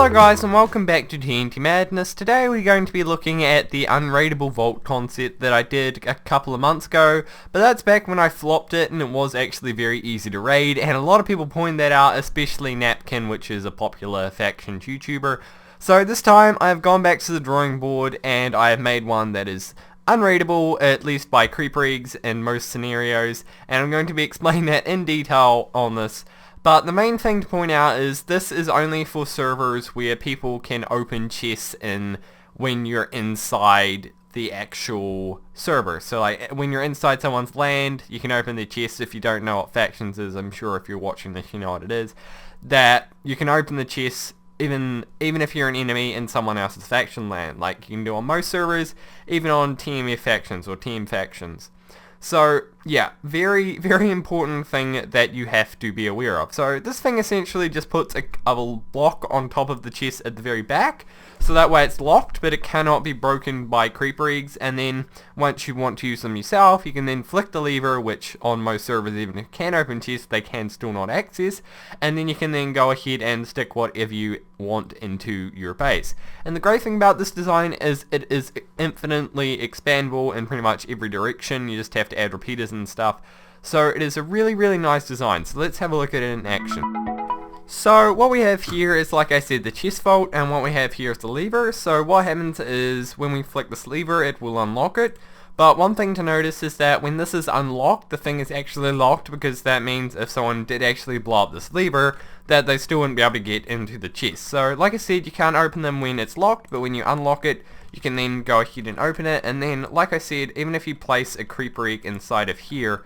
Hello guys and welcome back to TNT Madness. Today we're going to be looking at the Unreadable Vault concept that I did a couple of months ago, but that's back when I flopped it and it was actually very easy to raid, and a lot of people point that out, especially Napkin, which is a popular factions YouTuber. So this time I have gone back to the drawing board and I have made one that is unreadable, at least by creeper eggs in most scenarios, and I'm going to be explaining that in detail on this. But the main thing to point out is this is only for servers where people can open chests in when you're inside the actual server. So like when you're inside someone's land, you can open their chests. If you don't know what factions is, I'm sure if you're watching this you know what it is. That you can open the chests even if you're an enemy in someone else's faction land. Like you can do on most servers, even on TMFactions or TMFactions. So yeah, very important thing that you have to be aware of. So this thing essentially just puts a block on top of the chest at the very back, so that way it's locked but it cannot be broken by creeper eggs, and then once you want to use them yourself you can then flick the lever, which on most servers even if you can open chests they can still not access, and then you can then go ahead and stick whatever you want into your base. And the great thing about this design is it is infinitely expandable in pretty much every direction. You just have to add repeaters and stuff. So it is a really nice design. So let's have a look at it in action. So what we have here is, like I said, the chest vault, and what we have here is the lever. So what happens is when we flick this lever it will unlock it. But one thing to notice is that when this is unlocked, the thing is actually locked, because that means if someone did actually blow up this lever, that they still wouldn't be able to get into the chest. So like I said, you can't open them when it's locked, but when you unlock it, you can then go ahead and open it. And then, like I said, even if you place a creeper egg inside of here,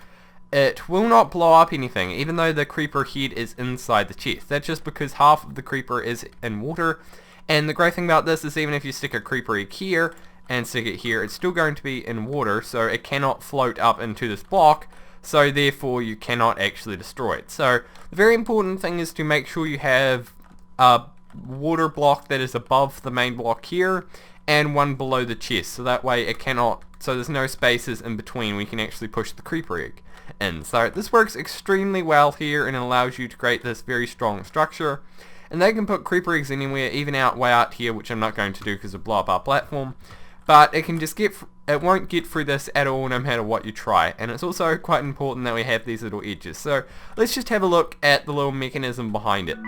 it will not blow up anything, even though the creeper head is inside the chest. That's just because half of the creeper is in water. And the great thing about this is even if you stick a creeper egg here, and stick it here, it's still going to be in water, so it cannot float up into this block, so therefore you cannot actually destroy it. So the very important thing is to make sure you have a water block that is above the main block here and one below the chest, so that way it cannot, so there's no spaces in between, we can actually push the creeper egg in. So this works extremely well here and it allows you to create this very strong structure. And they can put creeper eggs anywhere, even way out here, which I'm not going to do because it'll blow up our platform. But it can just it won't get through this at all no matter what you try. And it's also quite important that we have these little edges. So let's just have a look at the little mechanism behind it.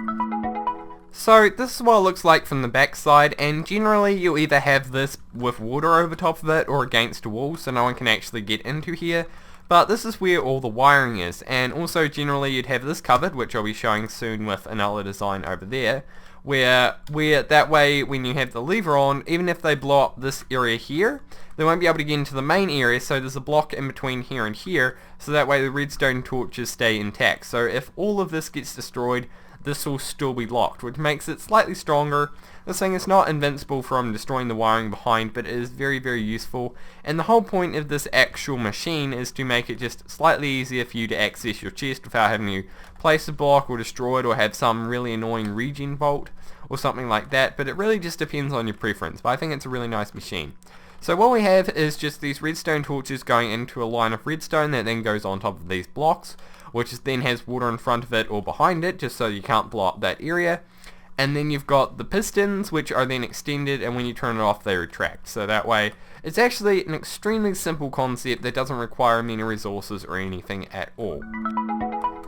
So this is what it looks like from the back side, and generally you'll either have this with water over top of it or against a wall so no one can actually get into here. But this is where all the wiring is, and also generally you'd have this covered, which I'll be showing soon with another design over there, where that way when you have the lever on, even if they blow up this area here, they won't be able to get into the main area, so there's a block in between here and here, so that way the redstone torches stay intact. So if all of this gets destroyed, this will still be locked, which makes it slightly stronger. This thing is not invincible from destroying the wiring behind, but it is very useful, and the whole point of this actual machine is to make it just slightly easier for you to access your chest without having to place a block or destroy it or have some really annoying regen vault or something like that. But it really just depends on your preference, but I think it's a really nice machine. So what we have is just these redstone torches going into a line of redstone that then goes on top of these blocks, which then has water in front of it or behind it, just so you can't blow up that area. And then you've got the pistons, which are then extended, and when you turn it off they retract. So that way it's actually an extremely simple concept that doesn't require many resources or anything at all.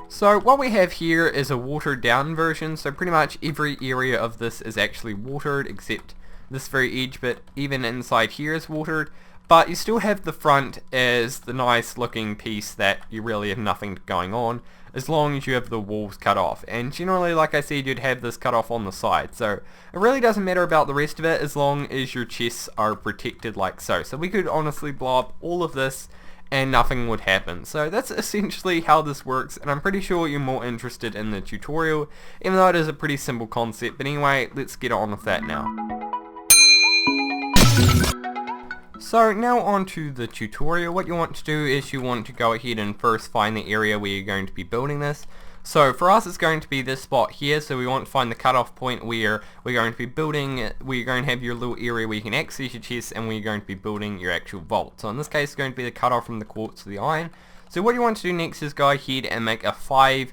So what we have here is a watered down version, so pretty much every area of this is actually watered except this very edge, but even inside here is watered. But you still have the front as the nice looking piece that you really have nothing going on, as long as you have the walls cut off. And generally, like I said, you'd have this cut off on the side. So it really doesn't matter about the rest of it as long as your chests are protected like so. So we could honestly blow up all of this and nothing would happen. So that's essentially how this works, and I'm pretty sure you're more interested in the tutorial, even though it is a pretty simple concept. But anyway, let's get on with that now. So now on to the tutorial. What you want to do is you want to go ahead and first find the area where you're going to be building this. So for us it's going to be this spot here, so we want to find the cutoff point where we're going to be building, where you're going to have your little area where you can access your chests and where you're going to be building your actual vault. So in this case it's going to be the cutoff from the quartz to the iron. So what you want to do next is go ahead and make a 5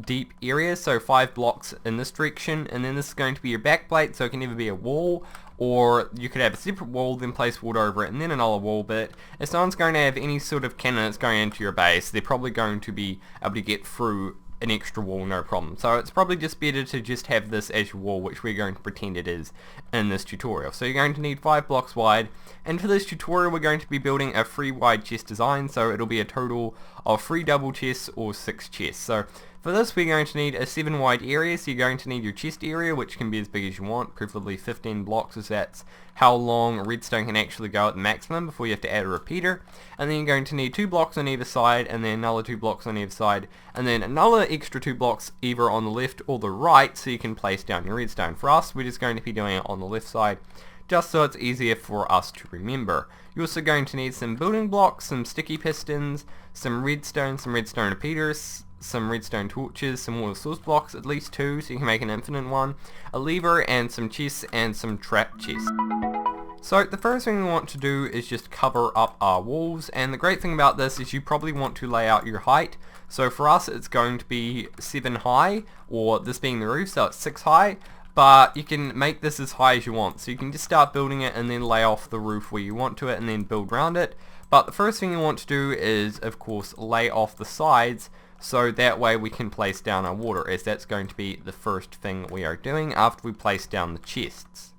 deep areas, so 5 blocks in this direction, and then this is going to be your backplate, so it can either be a wall, or you could have a separate wall, then place wood over it, and then another wall. But if someone's going to have any sort of cannon that's going into your base, they're probably going to be able to get through an extra wall no problem. So it's probably just better to just have this as your wall, which we're going to pretend it is in this tutorial. So you're going to need 5 blocks wide, and for this tutorial we're going to be building a 3 wide chest design, so it'll be a total of 3 double chests or 6 chests. So for this we're going to need a 7 wide area, so you're going to need your chest area, which can be as big as you want, preferably 15 blocks, as that's how long redstone can actually go at the maximum before you have to add a repeater. And then you're going to need 2 blocks on either side, and then another 2 blocks on either side, and then another extra 2 blocks either on the left or the right, so you can place down your redstone. For us, we're just going to be doing it on the left side, just so it's easier for us to remember. You're also going to need some building blocks, some sticky pistons, some redstone repeaters, some redstone torches, some water source blocks, at least 2 so you can make an infinite one, a lever, and some chests and some trap chests. So the first thing we want to do is just cover up our walls, and the great thing about this is you probably want to lay out your height. So for us it's going to be 7 high, or this being the roof, so it's 6 high, but you can make this as high as you want. So you can just start building it and then lay off the roof where you want to it and then build around it. But the first thing you want to do is of course lay off the sides, so that way we can place down our water, as that's going to be the first thing we are doing after we place down the chests.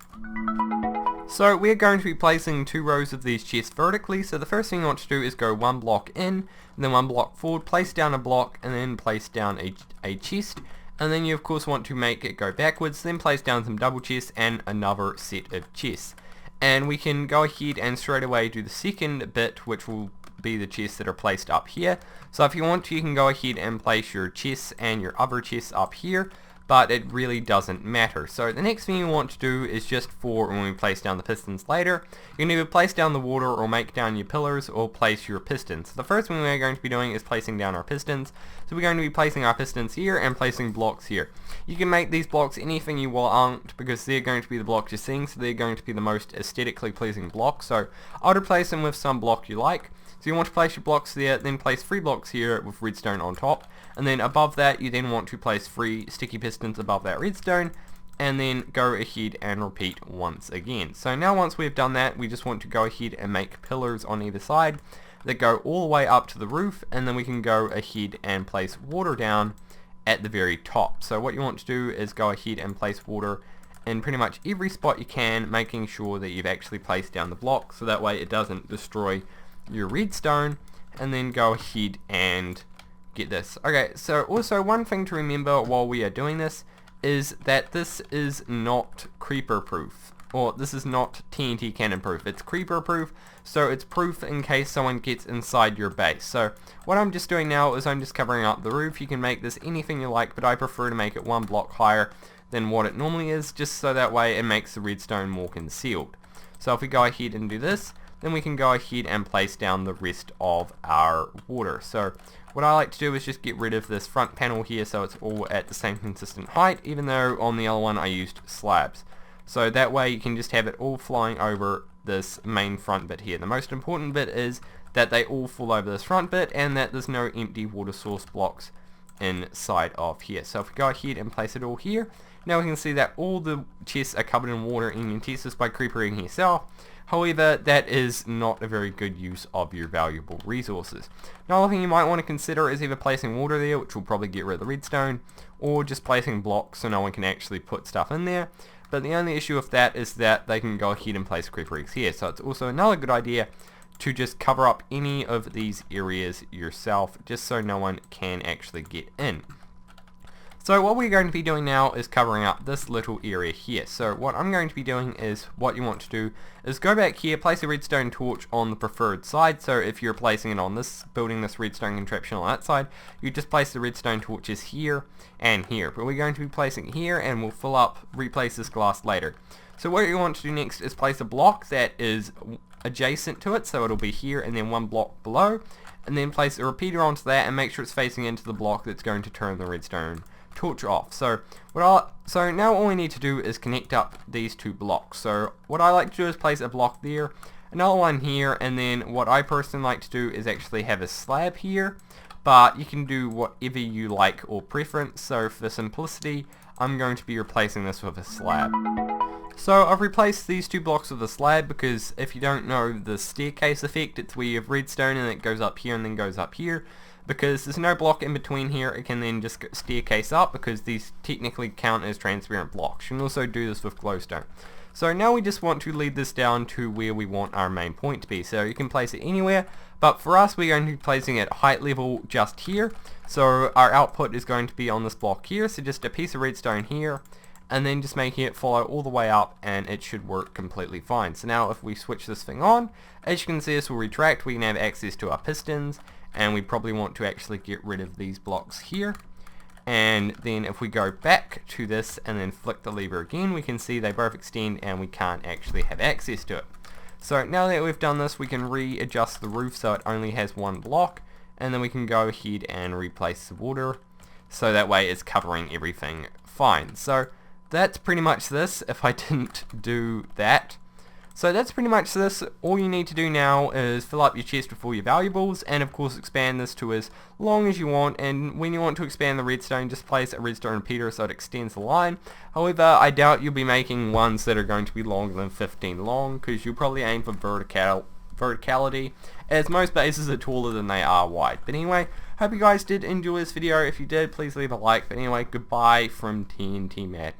So we're going to be placing 2 rows of these chests vertically, so the first thing you want to do is go 1 block in, and then 1 block forward, place down a block, and then place down a chest, and then you of course want to make it go backwards, then place down some double chests and another set of chests. And we can go ahead and straight away do the second bit, which will be the chests that are placed up here. So if you want to, you can go ahead and place your chests and your other chests up here, but it really doesn't matter. So the next thing you want to do is just for when we place down the pistons later, you can either place down the water or make down your pillars or place your pistons. So the first thing we're going to be doing is placing down our pistons. So we're going to be placing our pistons here and placing blocks here. You can make these blocks anything you want, because they're going to be the blocks you're seeing, so they're going to be the most aesthetically pleasing blocks. So I would replace them with some block you like. So you want to place your blocks there, then place 3 blocks here with redstone on top, and then above that you then want to place 3 sticky pistons above that redstone, and then go ahead and repeat once again. So now once we've done that, we just want to go ahead and make pillars on either side that go all the way up to the roof, and then we can go ahead and place water down at the very top. So what you want to do is go ahead and place water in pretty much every spot you can, making sure that you've actually placed down the block, so that way it doesn't destroy your redstone. And then go ahead and get this. Okay, so also one thing to remember while we are doing this is that this is not creeper proof, or this is not TNT cannon proof. It's creeper proof, so it's proof in case someone gets inside your base. So what I'm just doing now is I'm just covering up the roof. You can make this anything you like, but I prefer to make it 1 block higher than what it normally is, just so that way it makes the redstone more concealed. So if we go ahead and do this, then we can go ahead and place down the rest of our water. So what I like to do is just get rid of this front panel here, so it's all at the same consistent height, even though on the other one I used slabs. So that way you can just have it all flying over this main front bit here. The most important bit is that they all fall over this front bit, and that there's no empty water source blocks inside of here. So if we go ahead and place it all here, now we can see that all the chests are covered in water, and you can test this by creepering yourself. However, that is not a very good use of your valuable resources. Another thing you might want to consider is either placing water there, which will probably get rid of the redstone, or just placing blocks so no one can actually put stuff in there. But the only issue with that is that they can go ahead and place creeper eggs here. So it's also another good idea to just cover up any of these areas yourself, just so no one can actually get in. So what we're going to be doing now is covering up this little area here. So what I'm going to be doing is, what you want to do is go back here, place a redstone torch on the preferred side. So if you're placing it on this, building this redstone contraption on that side, you just place the redstone torches here and here. But we're going to be placing it here, and we'll fill up, replace this glass later. So what you want to do next is place a block that is adjacent to it, so it'll be here and then 1 block below, and then place a repeater onto that and make sure it's facing into the block that's going to turn the redstone torch off. So now all we need to do is connect up these 2 blocks. So what I like to do is place a block there, another one here, and then what I personally like to do is actually have a slab here. but you can do whatever you like or preference. So for simplicity, I'm going to be replacing this with a slab. So I've replaced these 2 blocks with a slab because if you don't know the staircase effect, it's where you have redstone and it goes up here and then goes up here. Because there's no block in between here, it can then just staircase up because these technically count as transparent blocks. You can also do this with glowstone. So now we just want to lead this down to where we want our main point to be. So you can place it anywhere, but for us we're going to be placing it height level just here. So our output is going to be on this block here, so just a piece of redstone here, and then just making it follow all the way up, and it should work completely fine. So now if we switch this thing on, as you can see, this will retract. We can have access to our pistons, and we probably want to actually get rid of these blocks here. And then if we go back to this and then flick the lever again, we can see they both extend and we can't actually have access to it. So now that we've done this, we can readjust the roof so it only has 1 block, and then we can go ahead and replace the water so that way it's covering everything fine. So that's pretty much this if I didn't do that. So that's pretty much this. All you need to do now is fill up your chest with all your valuables, and of course expand this to as long as you want. And when you want to expand the redstone, just place a redstone repeater so it extends the line. However, I doubt you'll be making ones that are going to be longer than 15 long, because you'll probably aim for verticality, as most bases are taller than they are wide. But anyway, hope you guys did enjoy this video. If you did, please leave a like. But anyway, goodbye from TNT Madness.